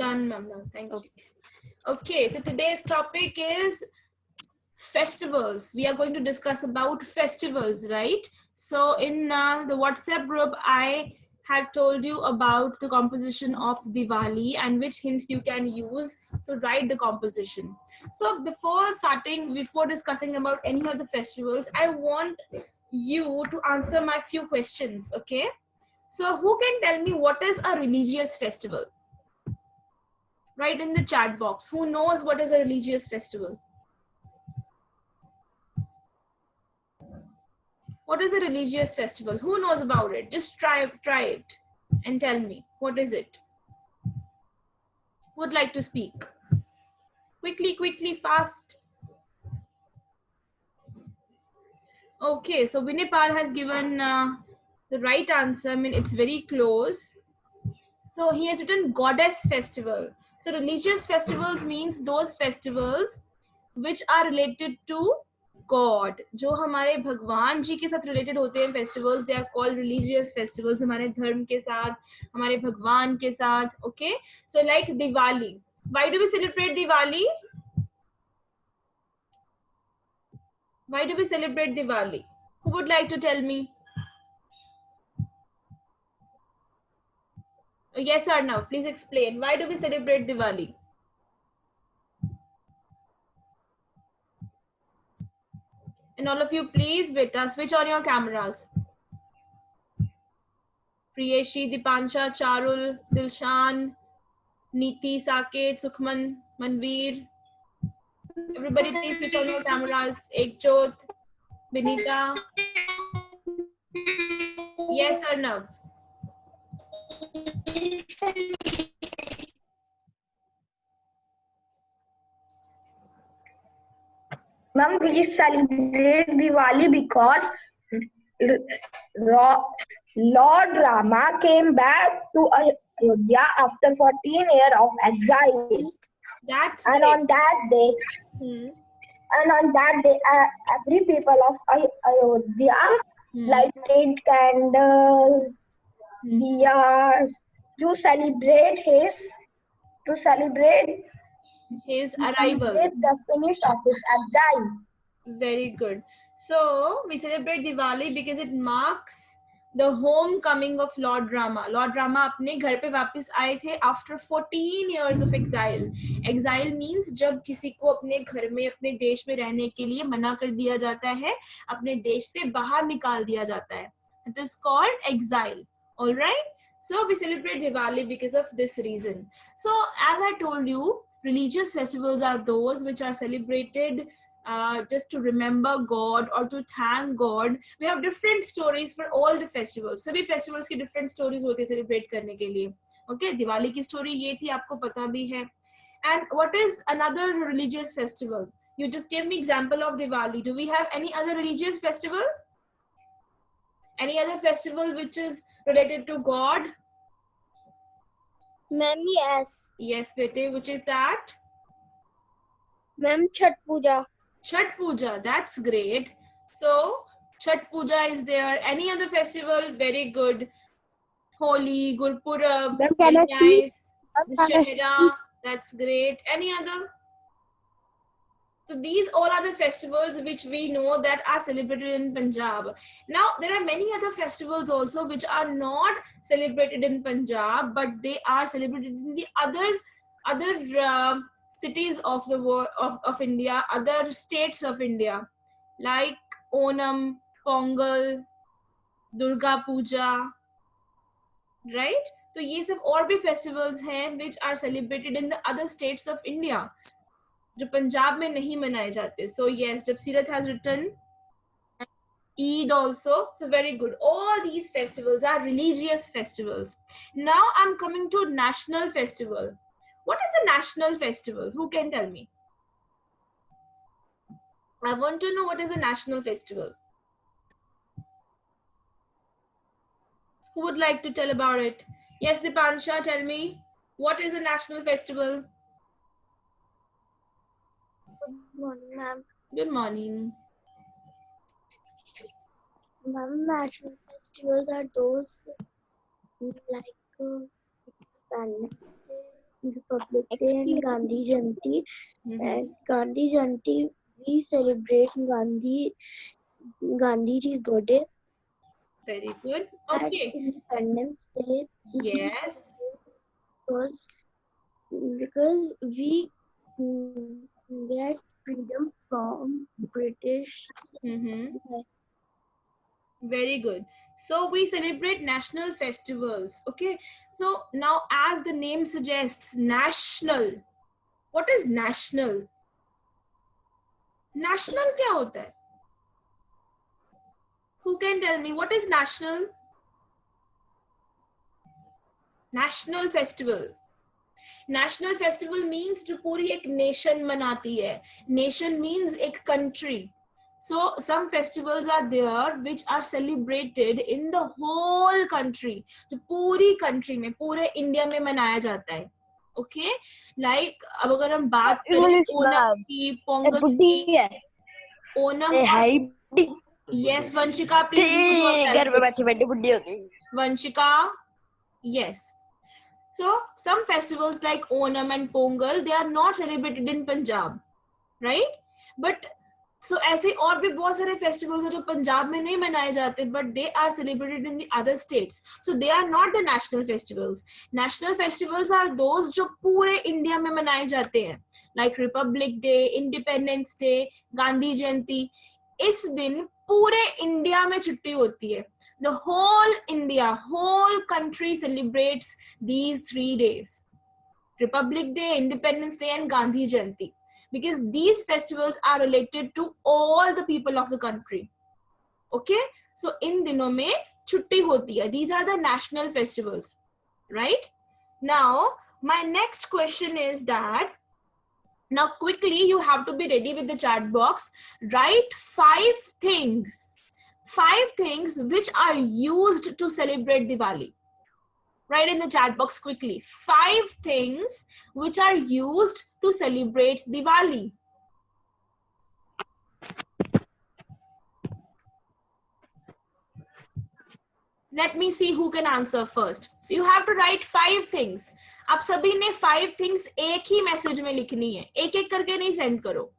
Done, ma'am. Thank Okay. you. Okay, so today's topic is festivals. We are going to discuss about festivals, right? So in the WhatsApp group, I have told you about the composition of Diwali and which hints you can use to write the composition. So before discussing about any of the festivals, I want you to answer my few questions, okay? So who can tell me what is a religious festival? Write in the chat box. Who knows what is a religious festival? What is a religious festival? Who knows about it? Just try it and tell me. What is it? Would like to speak? Quickly, fast. Okay, so Vinipal has given the right answer. I mean, it's very close. So he has written goddess festival. So religious festivals means those festivals which are related to God, जो हमारे भगवान जी के साथ related होते हैं festivals, they are called religious festivals, हमारे धर्म के साथ, हमारे भगवान के साथ. Okay, so like Diwali. Why do we celebrate Diwali? Why do we celebrate Diwali? Who would like to tell me? Yes or no? Please explain. Why do we celebrate Diwali? And all of you, please, beta, switch on your cameras. Priyeshi, Dipansha, Charul, Dilshan, Neeti, Saket, Sukhman, Manveer. Everybody, please switch on your cameras. Ekjot, Benita. Yes or no? Ma'am, we celebrate Diwali because Lord Rama came back to Ayodhya after 14 years of exile. That's and great. on that day, every people of Ayodhya lighted candles, diyas to celebrate his arrival. The finish of his exile. Very good. So we celebrate Diwali because it marks the homecoming of Lord Rama. Lord Rama अपने घर पे वापस आए थे after 14 years of exile. Exile means जब किसी को अपने घर में, अपने देश में रहने के लिए मना कर दिया जाता है, अपने देश से बाहर निकाल दिया जाता है. It is called exile. All right. So we celebrate Diwali because of this reason. So as I told you, religious festivals are those which are celebrated just to remember God or to thank God. We have different stories for all the festivals. सभी festivals की different stories होती है celebrate करने के लिए. Okay, Diwali की story ये थी, आपको पता भी है. And what is another religious festival? You just give me example of Diwali. Do we have any other religious festival? Any other festival which is related to God? Ma'am, yes. Yes, bete, which is that? Ma'am, Chhat Puja. Chhat Puja, that's great. So, Chhat Puja is there. Any other festival? Very good. Holi, Gurpurab, very nice. Dussehra, that's great. Any other? So these all are the festivals which we know that are celebrated in Punjab. Now, there are many other festivals also which are not celebrated in Punjab, but they are celebrated in the other cities of the world of India, other states of India, like Onam, Pongal, Durga Puja, right? So ये सब और भी festivals हैं which are celebrated in the other states of India, जो पंजाब में नहीं मनाए जाते. So yes, Japsirat has written Eid also. So very good. All these festivals are religious festivals. Now I'm coming to national festival. What is a national festival? Who can tell me? I want to know what is a national festival. Who would like to tell about it? Yes, Dipansha, tell me. What is a national festival? Good morning, ma'am. Good morning. Ma'am, national festivals are those like Independence Day, Republic Day and Gandhi Jayanti. Mhm. And Gandhi Jayanti, we celebrate Gandhiji's birthday. Very good. At Okay. Independence Day, we Yes. celebrate because we get freedom from British. Mm-hmm. Very good. So we celebrate national festivals. Okay. So now, as the name suggests, national. What is national? National क्या होता है? Who can tell me what is national? National festival. National festival means जो पूरी एक nation मनाती है. Nation means एक country. So some festivals are there which are celebrated in the whole country. जो पूरी country में, पूरे India में मनाया जाता है. Okay? Like अब अगर हम बात करें English ओनम की, पोंगल की, ओनम और yes, Vanshika, please mute yourself. घर में बैठी बैठी बुढ़ी हो गई. Vanshika, yes. So some festivals like Onam and Pongal, they are not celebrated in Punjab, right? But so ऐसे और भी बहुत सारे festivals हैं जो पंजाब में नहीं मनाए जाते, but they are celebrated in the other states. So they are not the national festivals. National festivals are those जो पूरे इंडिया में मनाए जाते हैं, like Republic Day, Independence Day, Gandhi जयंती. इस दिन पूरे इंडिया में छुट्टी होती है. The whole India, whole country celebrates these 3 days. Republic Day, Independence Day and Gandhi Jayanti. Because these festivals are related to all the people of the country. Okay? So in दिनों में छुट्टी होती है. These are the national festivals. Right? Now, my next question is that, now quickly you have to be ready with the chat box. Write 5 things which are used to celebrate Diwali. Write in the chat box quickly. 5 things which are used to celebrate Diwali. Let me see who can answer first. You have to write 5 things. आप सभी ने 5 things एक ही message में लिखनी है. एक एक करके नहीं सेंड करो.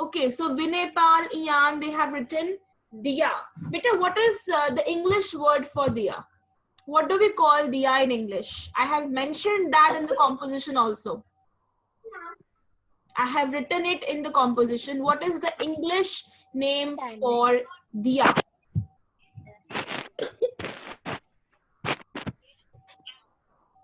Okay, so Vinay, Pal, Ian, they have written diya. Beta, what is the English word for diya? What do we call diya in English? I have mentioned that in the composition also. I have written it in the composition. What is the English name for diya?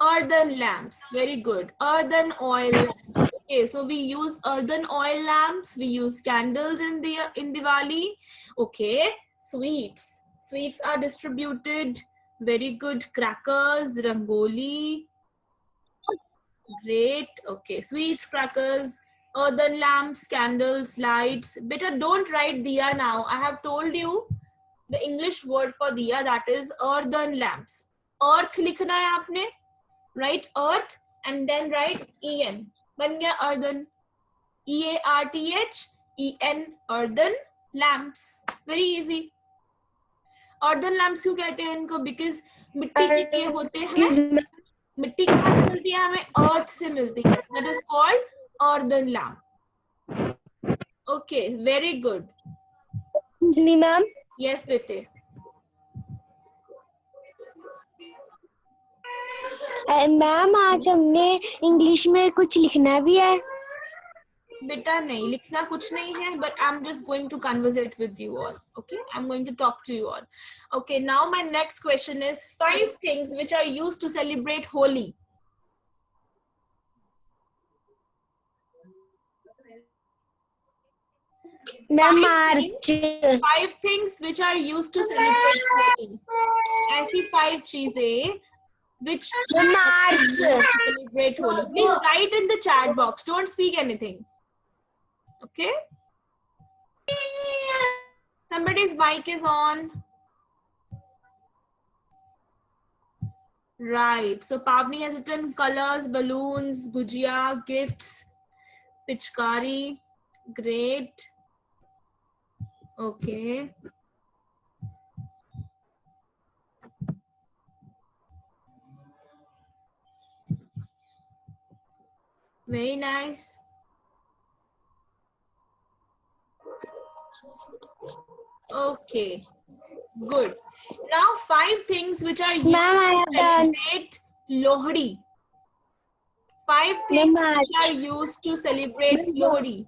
Earthen lamps. Very good. Earthen oil lamps. Okay, so we use earthen oil lamps. We use candles in Diwali. Okay, sweets. Sweets are distributed. Very good. Crackers, rangoli. Great. Okay, sweets, crackers, earthen lamps, candles, lights. Better don't write diya now. I have told you the English word for diya, that is earthen lamps. Earth लिखना है आपने. Write earth and then write en. बन गया earthen. EARTHEN, earthen lamps. Very easy. Earthen lamps क्यों कहते हैं इनको? Because मिट्टी के लिए होते हैं. मिट्टी कहाँ से मिलती है? हमें earth से मिलती है. That is called earthen lamp. Okay, very good. Me, ma'am. Yes, बेटे. मैम आज हमने इंग्लिश में कुछ लिखना भी है. बेटा नहीं लिखना कुछ नहीं है, but I'm just going to conversate with you all. Okay, I'm going to talk to you all. Okay, now my next question is 5 things which are used to celebrate Holi. Ma'am Five 5 things which are used to celebrate Holi. ऐसी 5 चीजें which celebrate Holi. Please write in the chat box. Don't speak anything. Okay. Somebody's mic is on. Right. So Pavni has written colors, balloons, gujia, gifts, pichkari. Great. Okay. Very nice. Okay, good. Now 5 things which are used Ma'am, I to have done. celebrate Lohri. 5 Ma'am, things which are used to celebrate Lohri.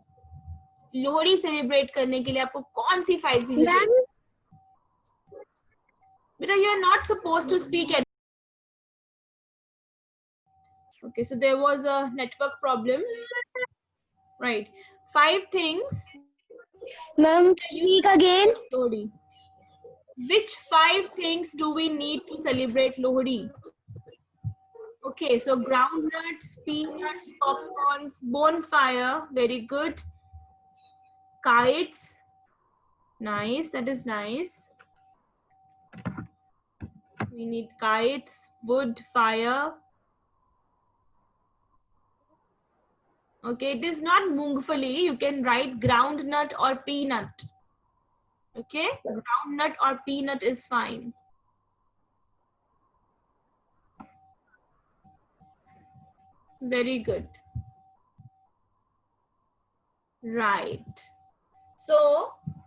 Lohri celebrate करने के लिए आपको कौन सी 5 चीजें चाहिए? बेटा, you are not supposed to speak at. Okay, so there was a network problem. Right. 5 things. Ma'am, speak again. Lohri. Which 5 things do we need to celebrate Lohri? Okay, so groundnuts, peanuts, popcorns, bonfire, very good. Kites, nice, that is nice. We need kites, wood, fire. Okay, it is not mungfali. You can write groundnut or peanut. Okay, groundnut or peanut is fine. Very good. Right. So,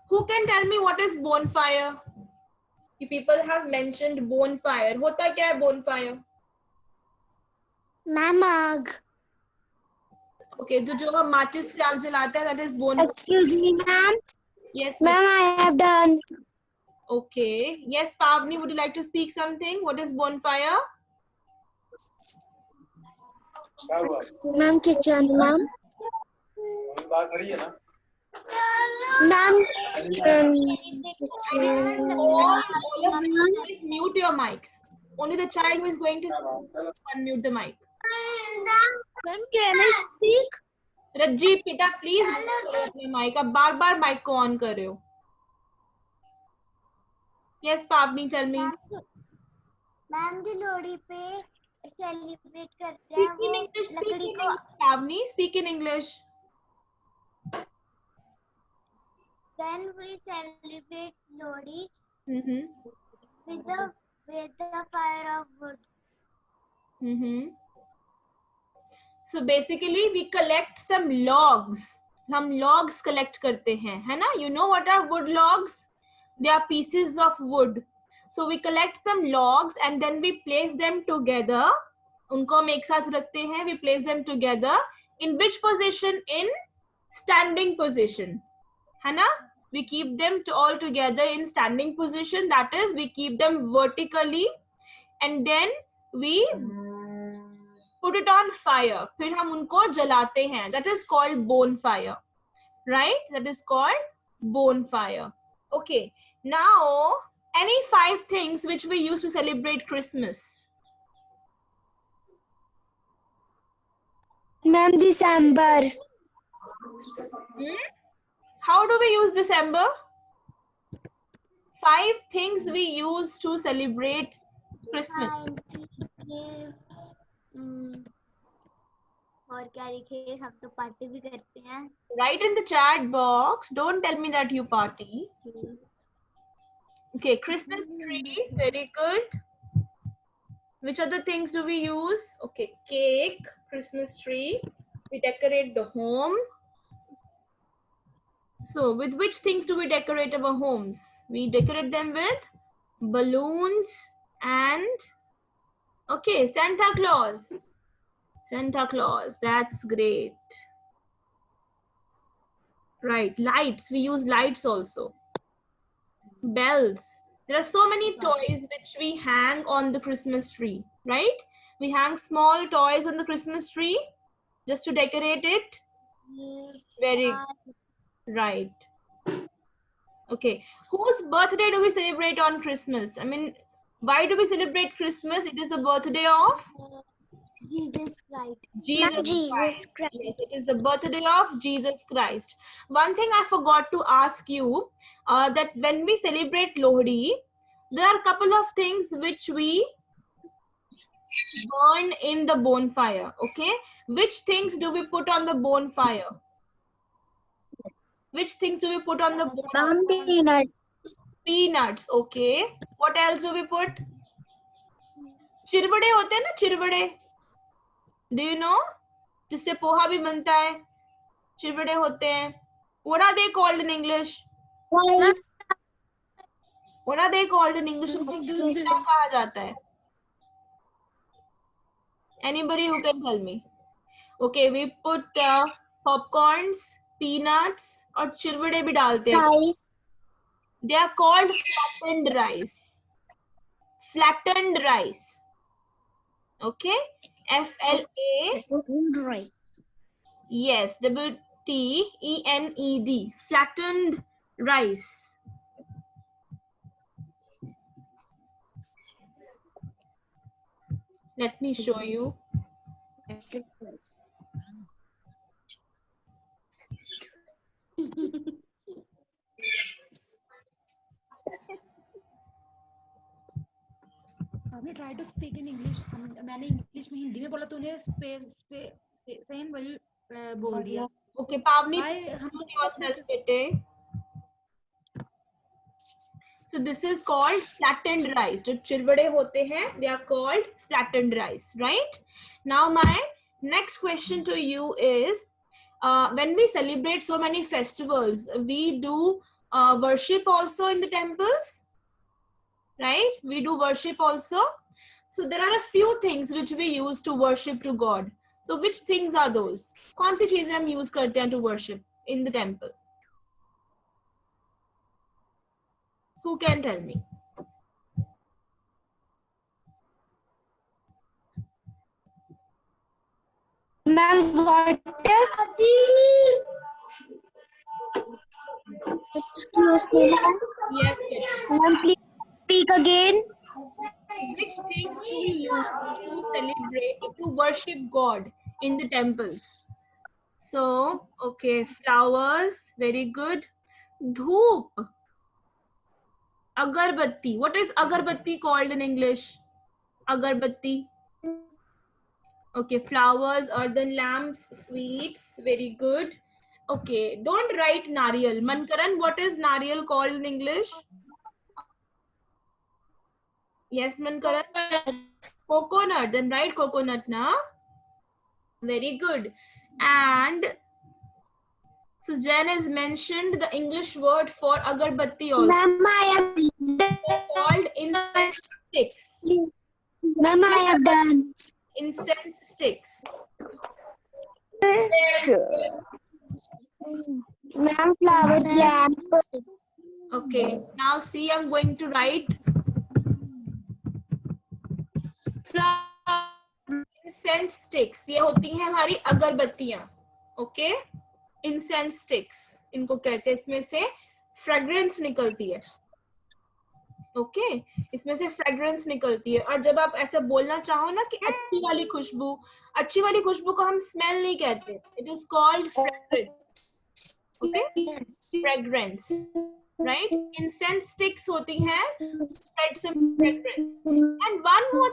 who can tell me what is bonfire? People have mentioned bonfire. होता क्या है bonfire? Ma'am, आग. Okay, जो हम माचिस से आग जलाते हैं, that is bonfire. Excuse me, ma'am. Yes, Ma'am, I have done. okay. Yes, Pavni, would you like to speak something? What is bonfire? Ma'am, kitchen, ma'am. Ma'am, kitchen. All of you, please mute your mics. Only the child who is going to unmute the mic. Ma'am, can I speak? रज्जी, पिता, please अपने mic, आप बार बार mic को on कर रहे हो. Yes पावनी, tell me. Ma'am जी लोहड़ी पे celebrate करते हैं स्पीक इन वो इंग्लिश. लकड़ी को. पावनी, speak in English. Then we celebrate Lohri with the fire of wood. So basically we collect some logs. हम logs collect करते हैं, है ना? You know what are wood logs? They are pieces of wood. So we collect some logs and then we place them together. उनको हम एक साथ रखते हैं. We place them together. In which position? In standing position. है ना? We keep them all together in standing position. That is, we keep them vertically and then we put it on fire. फिर हम उनको जलाते हैं. That is called bonfire. Right? That is called bonfire. Okay. Now, any 5 things which we use to celebrate Christmas? Ma'am, December. How do we use December? 5 things we use to celebrate Christmas. और क्या लिखे, हम तो party भी करते हैं. Write in the chat box. Don't tell me that you party. Okay, Christmas tree. Very good. Which other things do we use? Okay, cake, Christmas tree. We decorate the home. So, with which things do we decorate our homes? We decorate them with balloons and, okay, Santa Claus. Santa Claus, that's great. Right, lights, we use lights also. Bells. There are so many toys which we hang on the Christmas tree, right? We hang small toys on the Christmas tree just to decorate it. Very right. Okay, whose birthday do we celebrate on Christmas? I mean, why do we celebrate Christmas? It is the birthday of Jesus Christ. Jesus Christ. Yes, it is the birthday of Jesus Christ. One thing I forgot to ask you, that when we celebrate Lohri, there are a couple of things which we burn in the bonfire. Okay, which things do we put on the bonfire? Which things do we put on the bonfire? Peanuts. Peanuts. Okay. What else do we put? चिरबड़े होते हैं ना, चिरबड़े. Do you know? जिससे पोहा भी बनता है, चिरवड़े होते हैं. What are they called in English? Rice. What are they called in English? क्या कहा जाता है? Anybody who can tell me? Okay, we put popcorns, peanuts और चिरवड़े भी डालते हैं. Rice. They are called flattened rice. Flattened rice. Okay, FLA. Rice. Yes, WTENED. Flattened rice. Let me show you. हमने try to speak in English. मैंने English में हिंदी में बोला, तूने सेम वही बोल दिया. Okay, Pavni, Why हम put yourself bete. So this is called flattened rice. जो चिरवड़े होते हैं, they are called flattened rice, right? Now my next question to you is, when we celebrate so many festivals, we do worship also in the temples, right? We do worship also. So there are a few things which we use to worship to God. So which things are those? कौन सी चीजें हम use करते हैं to worship in the temple? Who can tell me? Ma'am, water. Excuse me, ma'am. Yes, yes. Ma'am, please speak again. Which things do we use to celebrate, to worship God in the temples? So, okay, flowers, very good. Dhoop. Agarbatti. What is agarbatti called in English? Agarbatti. Okay, flowers, earthen lamps, sweets, very good. Okay, don't write nariyal. Mankaran, what is nariyal called in English? Yes, Mankaran? Coconut. Then write coconut, na? Very good. And so Jen has mentioned the English word for agarbatti also. Ma'am, I have Called incense sticks. Ma'am, I have done. Incense sticks. Ma'am, flowers, lamp. Okay. Now see, I'm going to write incense sticks. ये होती हैं हमारी अगरबत्तियां. Okay? Incense sticks. इनको कहते हैं, इसमें से fragrance निकलती है. Okay? इसमें से fragrance निकलती है. और जब आप ऐसा बोलना चाहो ना कि अच्छी वाली खुशबू को हम smell नहीं कहते. It is called fragrance. Okay? Fragrance. Right? Incense sticks होती हैं, spread some fragrance. And one more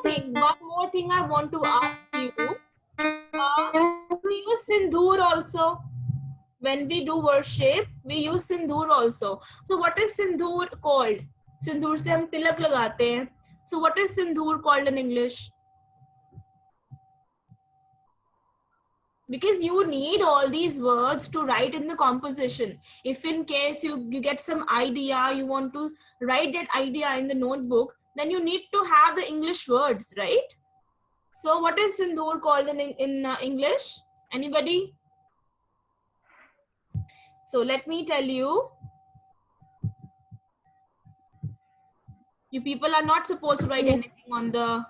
thing I want to ask you. We use sindoor also. When we do worship, we use sindoor also. So what is sindoor called? Sindoor से हम तिलक लगाते हैं. So what is sindoor called in English? Because you need all these words to write in the composition. If in case you get some idea, you want to write that idea in the notebook, then you need to have the English words, right? So what is sindoor called in English? Anybody? So let me tell you. You people are not supposed to write anything on the...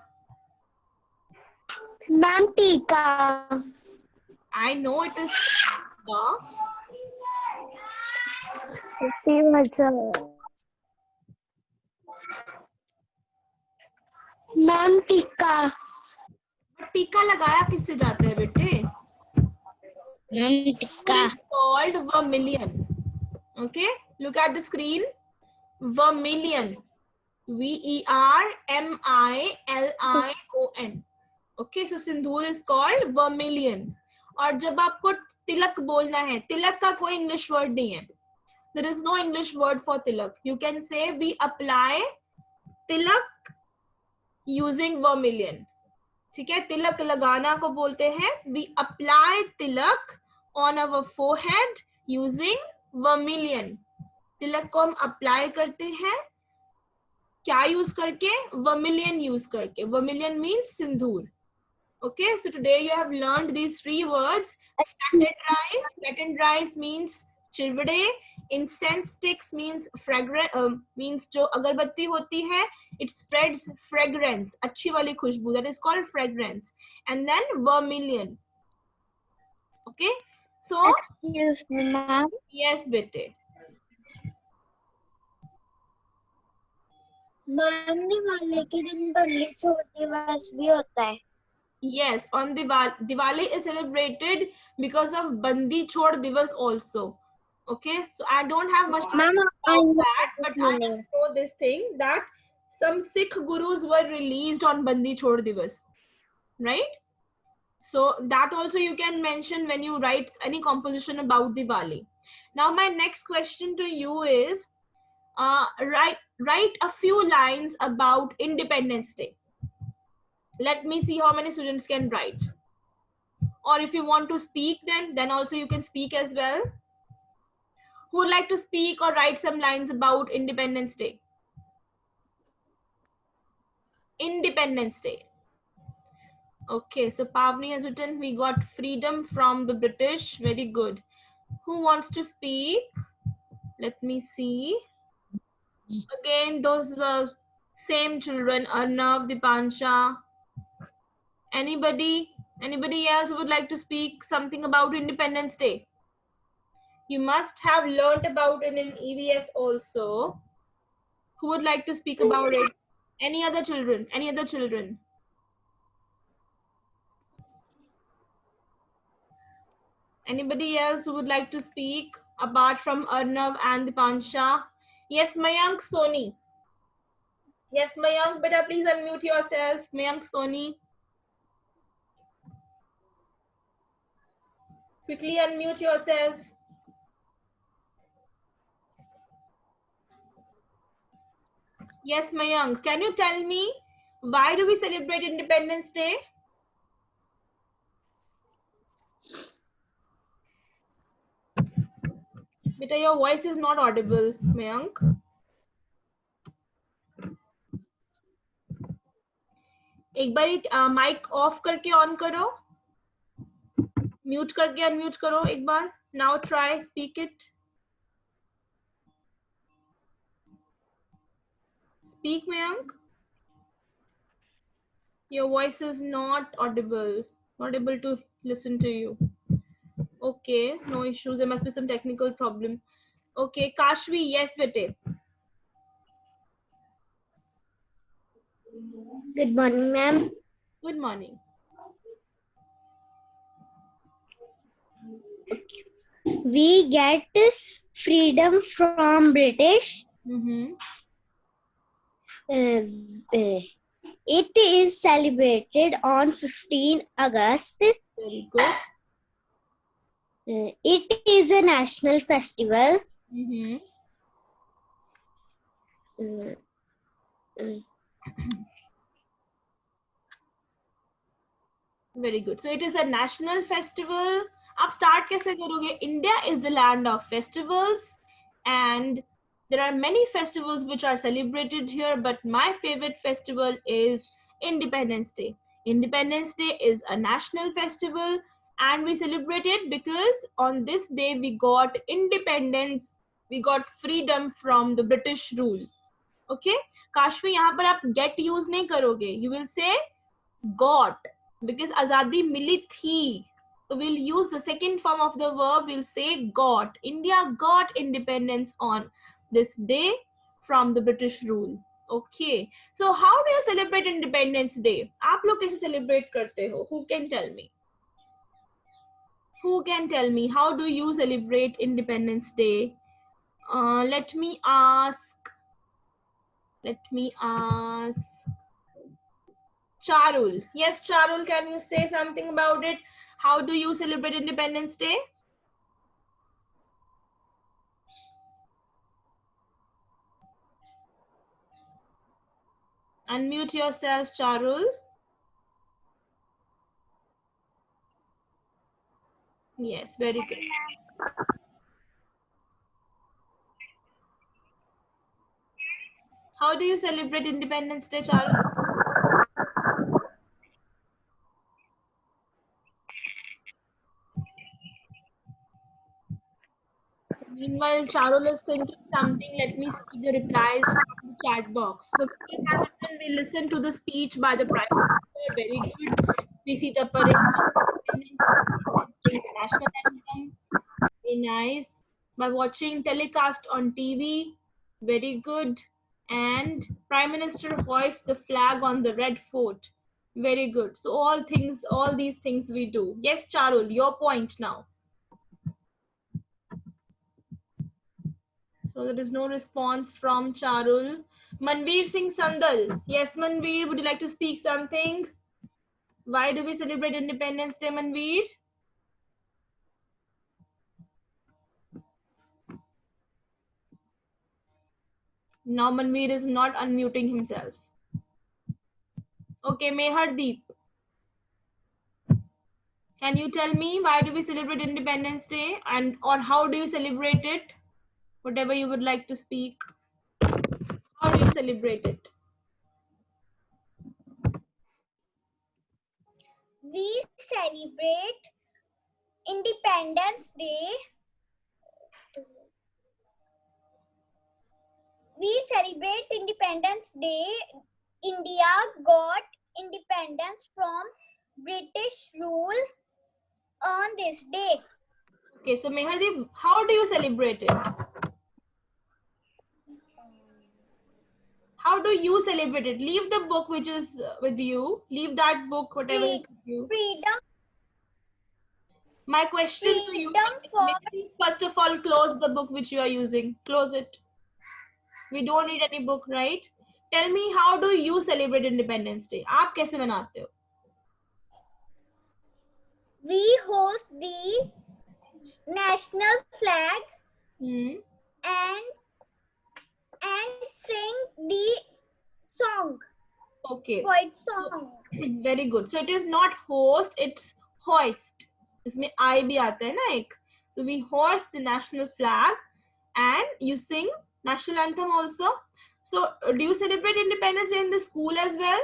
Ma'am, tika. I know it is... Ma'am, tika. टीका लगाया किससे जाता है बेटे? Tika. It's called vermilion. Okay, look at the screen. Vermilion. VERMILION. Okay, so sindoor is called vermilion. और जब आपको तिलक बोलना है, तिलक का कोई इंग्लिश वर्ड नहीं है. There is no English word for tilak. You can say we apply tilak using vermilion. ठीक है, तिलक लगाना को बोलते हैं we apply Tilak on our forehead using vermilion. तिलक को हम अप्लाई करते हैं क्या यूज करके? वर्मिलियन यूज करके. Vermilion means Sindoor. Okay, so today you have learned these 3 words. Flattened rice. Flattened rice means chirvade. Incense sticks means fragrant, means जो अगरबत्ती होती है, it spreads fragrance, अच्छी वाली खुशबू, that is called fragrance. And then vermilion. Okay, so Excuse me, ma'am. yes बेटे. Ma'am Diwali के दिन बल्ली छोड़ दिवस भी होता है. Yes, on Diwali is celebrated because of Bandi Chhod Divas also. Okay, so I don't have much to Ma'am, say I about know that, this but I meaning. just know this thing that some Sikh gurus were released on Bandi Chhod Divas, right? So that also you can mention when you write any composition about Diwali. Now my next question to you is, write a few lines about Independence Day. Let me see how many students can write. Or if you want to speak, then also you can speak as well. Who would like to speak or write some lines about Independence Day? Independence Day. Okay, so Pavni has written, we got freedom from the British. Very good. Who wants to speak? Let me see. Again, those same children, Arnav, Dipansha. Anybody else who would like to speak something about Independence Day? You must have learnt about it in EVS also. Who would like to speak about it? Any other children? Any other children? Anybody else who would like to speak apart from Arnav and Dipansha? Yes, Mayank Soni. Yes, Mayank, beta, please unmute yourself. Mayank Soni. Quickly unmute yourself. Yes, Mayank, can you tell me why do we celebrate Independence Day? Beta, your voice is not audible, Mayank. एक बार mic off करके on करो, mute करके unmute करो एक बार. Now try, speak it. Speak, Mayank. Your voice is not audible. Not able to listen to you. Okay, no issues. There must be some technical problem. Okay, Kashvi, yes, bete. Good morning, ma'am. Good morning. We get freedom from British. It is celebrated on 15 August. Very good. It is a national festival. Very good. So it is a national festival. आप start कैसे करोगे? India is the land of festivals, and there are many festivals which are celebrated here, but my favorite festival is Independence Day. Independence Day is a national festival, and we celebrate it because on this day we got independence, we got freedom from the British rule. Okay? Kashvi, यहाँ पर आप get use नहीं करोगे. You will say got, because आजादी मिली थी. So we'll use the second form of the verb. We'll say got. India got independence on this day from the British rule. Okay. So how do you celebrate Independence Day? आप लोग कैसे celebrate करते हो? Who can tell me? Who can tell me how do you celebrate Independence Day? Let me ask. Charul. Yes, Charul, can you say something about it? How do you celebrate Independence Day? Unmute yourself, Charul. Yes, very good. How do you celebrate Independence Day, Charul? Meanwhile, Charul is thinking something. Let me see the replies from the chat box. So, we listen to the speech by the Prime Minister. Very good. We see the parade, the national anthem. Very nice. By watching telecast on TV. Very good. And Prime Minister hoists the flag on the Red Fort. Very good. So all these things we do. Yes, Charul, your point now. So there is no response from Charul. Manveer Singh Sandal. Yes, Manveer, would you like to speak something? Why do we celebrate Independence Day, Manveer? Now Manveer is not unmuting himself. Okay, Mehardeep. Can you tell me why do we celebrate Independence Day and or how do you celebrate it? Whatever you would like to speak. How do you celebrate it? We celebrate Independence Day. We celebrate Independence Day. India got independence from British rule on this day. Okay, so Mehardeep, how do you celebrate it? How do you celebrate it? Leave the book which is with you. Leave that book, whatever is with you. Freedom. My question to you, first of all, close the book which you are using. Close it. We don't need any book, right? Tell me, how do you celebrate Independence Day? आप कैसे मनाते हो? We host the national flag and sing the song. Okay. White song. Very good. So it is not host, it's hoist. इसमें I भी आता है ना एक. So we hoist the national flag and you sing national anthem also. So do you celebrate Independence Day in the school as well?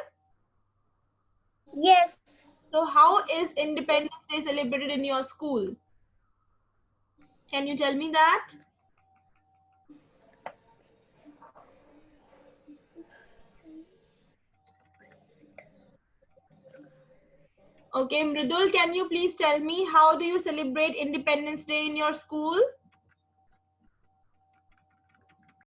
Yes. So how is Independence Day celebrated in your school? Can you tell me that? Okay, Mridul, can you please tell me how do you celebrate Independence Day in your school?